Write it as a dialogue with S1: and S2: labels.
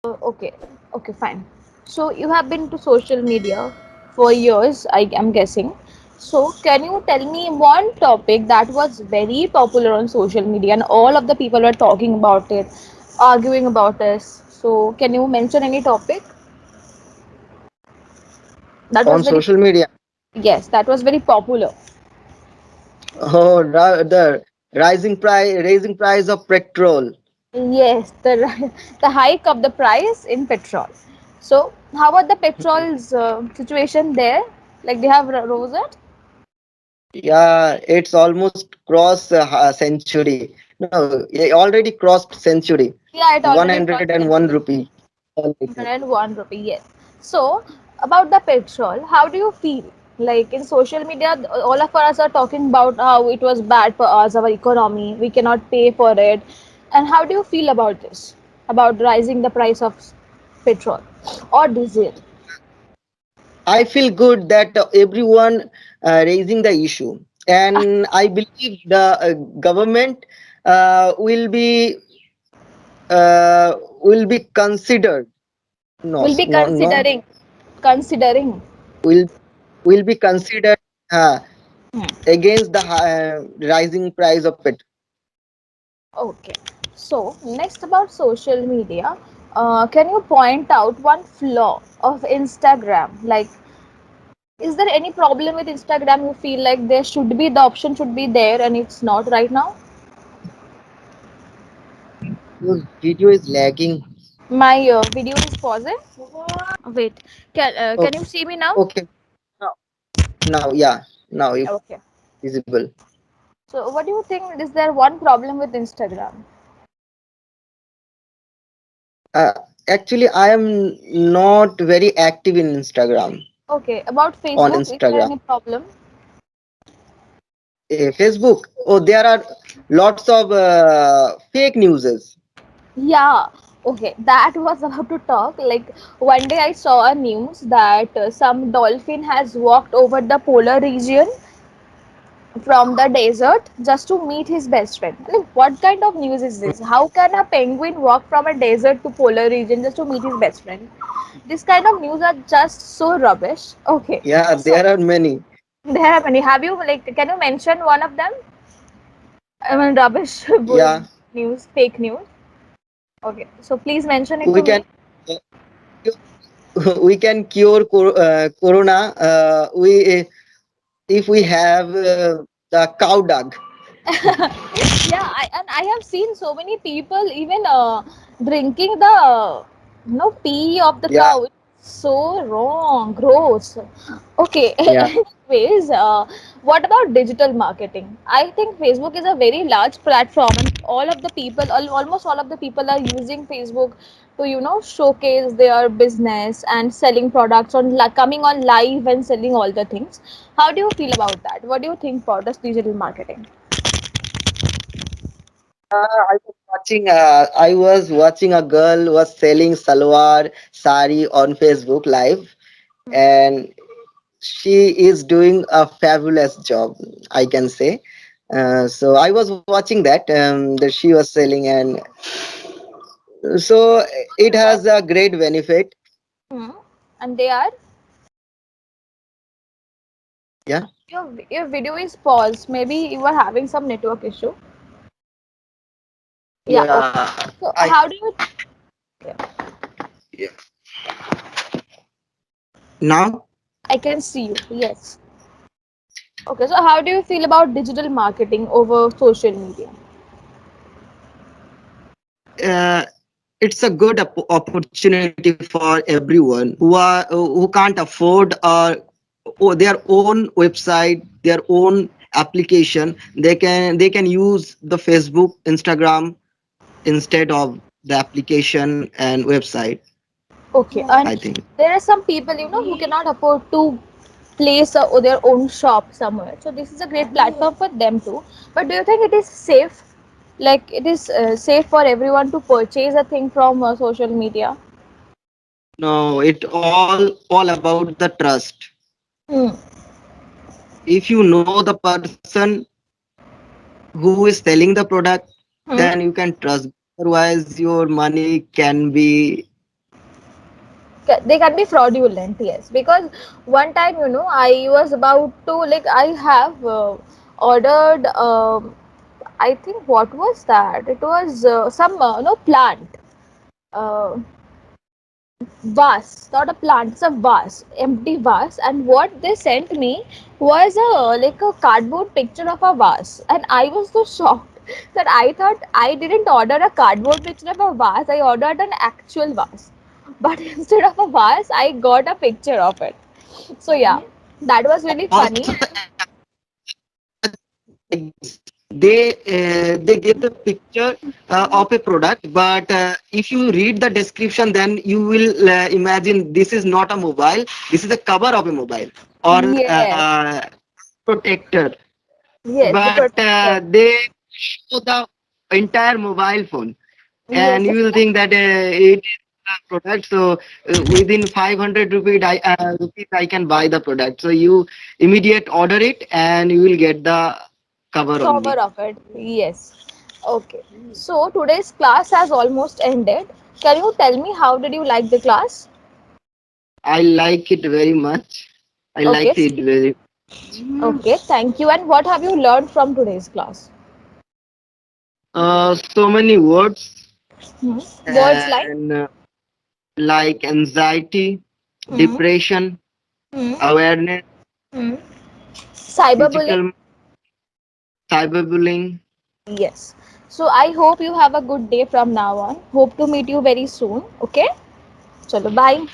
S1: Okay, okay, fine. So you have been to social media for years, I am guessing. So can you tell me one topic that was very popular on social media and all of the people were talking about it, arguing about this. So can you mention any topic that was
S2: on
S1: very,
S2: social media.
S1: yes, that was very popular.
S2: Oh, the raising price of petrol.
S1: Yes, the the hike of the price in petrol. So how about the petrol's situation there? Like they have rose it?
S2: Yeah, it's almost crossed century. No, it already crossed century.
S1: Yeah, it already crossed
S2: 101
S1: century.
S2: rupee per liter.
S1: 101 rupee, yes. So, about the petrol, how do you feel? Like in social media, all of us are talking about how it was bad for us, our economy, we cannot pay for it. And how do you feel about this? About rising the price of petrol or diesel?
S2: I feel good that everyone raising the issue, and I believe the government will uh, be considered. No,
S1: Will be
S2: no, no.
S1: considering.
S2: Will be considered uh,
S1: Hmm.
S2: against the rising price of petrol.
S1: Okay. So, next about social media, can you point out one flaw of Instagram? Like, is there any problem with Instagram you feel like there should be the option should be there and it's not right now?
S2: Your video is lagging.
S1: My video is pausing. Wait, can
S2: Okay,
S1: you see me now?
S2: okay. Now, yeah, now it's
S1: Okay.
S2: visible.
S1: So, what do you think? Is there one problem with Instagram?
S2: Uh, Actually, I am not very active in Instagram.
S1: Okay, about
S2: On
S1: Facebook, is there
S2: Instagram,
S1: any problem?
S2: Facebook. Oh, there are lots of fake newses.
S1: Yeah, okay, that was about to talk. Like one day I saw a news that some dolphin has walked over the polar region from the desert just to meet his best friend. Like, what kind of news is this? How can a penguin walk from a desert to polar region just to meet his best friend? This kind of news are just so rubbish. Okay,
S2: Yeah,
S1: so
S2: there are many.
S1: there are many. Have you like? Can you mention one of them? I mean, rubbish
S2: Yeah,
S1: news, fake news. Okay, so please mention it
S2: we
S1: to
S2: can
S1: me.
S2: we can cure corona. We if we have the cow dung.
S1: Yeah, and I have seen so many people even drinking the pee of the
S2: Yeah,
S1: cow. It's so wrong, gross. Okay,
S2: yeah.
S1: anyways, what about digital marketing? I think Facebook is a very large platform, and all of the people, almost all of the people are using Facebook to showcase their business and selling products on coming on live and selling all the things. How do you feel about that? What do you think about this digital marketing?
S2: I was watching a girl was selling salwar sari on Facebook Live, and she is doing a fabulous job, I can say. So I was watching that she was selling, and so it has a great benefit.
S1: Hmm. And they are
S2: Yeah,
S1: your video is paused. Maybe you are having some network issue. Yeah. Okay.
S2: yeah.
S1: So
S2: I
S1: how do you? Okay,
S2: Yeah. Now
S1: I can see you. Yes. Okay. So how do you feel about digital marketing over social media?
S2: uh, it's a good opportunity for everyone who can't afford their own website, their own application. They can use the Facebook, Instagram instead of the application and website.
S1: Okay.
S2: I
S1: And
S2: think.
S1: there are some people who cannot afford to place their own shop somewhere. So this is a great platform for them too. But do you think it is safe? Like it is safe for everyone to purchase a thing from social media?
S2: No, it all about the trust.
S1: Hmm.
S2: If you know the person who is selling the product,
S1: Hmm.
S2: then you can trust. Otherwise, your money can be.
S1: They can be fraudulent, yes, because one time, I was about to, like, I have ordered, I think, what was that, it was some no, plant, uh, vase, not a plant, it's a vase, empty vase, and what they sent me was a cardboard picture of a vase, and I was so shocked that I thought I didn't order a cardboard picture of a vase, I ordered an actual vase, but instead of a vase, I got a picture of it. So yeah, that was really funny.
S2: Also, they give the picture of a product, but if you read the description, then you will imagine this is not a mobile. This is a cover of a mobile or
S1: Yes,
S2: protector.
S1: yes, the
S2: But
S1: protector.
S2: they show the entire mobile phone, and
S1: Yes,
S2: you will think that it is a product. So within 500 rupees I can buy the product. So you immediate order it, and you will get the cover
S1: cover
S2: only.
S1: of it. Yes. Okay. So today's class has almost ended. Can you tell me how did you like the class?
S2: I like it very much. I
S1: Okay.
S2: like it very.
S1: Okay. Thank you. And what have you learned from today's class?
S2: So many words,
S1: Hmm. Words like
S2: and like anxiety,
S1: hmm,
S2: depression,
S1: hmm,
S2: awareness,
S1: hmm. Cyberbullying.
S2: physical, cyberbullying.
S1: Yes. So I hope you have a good day from now on. Hope to meet you very soon. Okay. Chalo. Bye.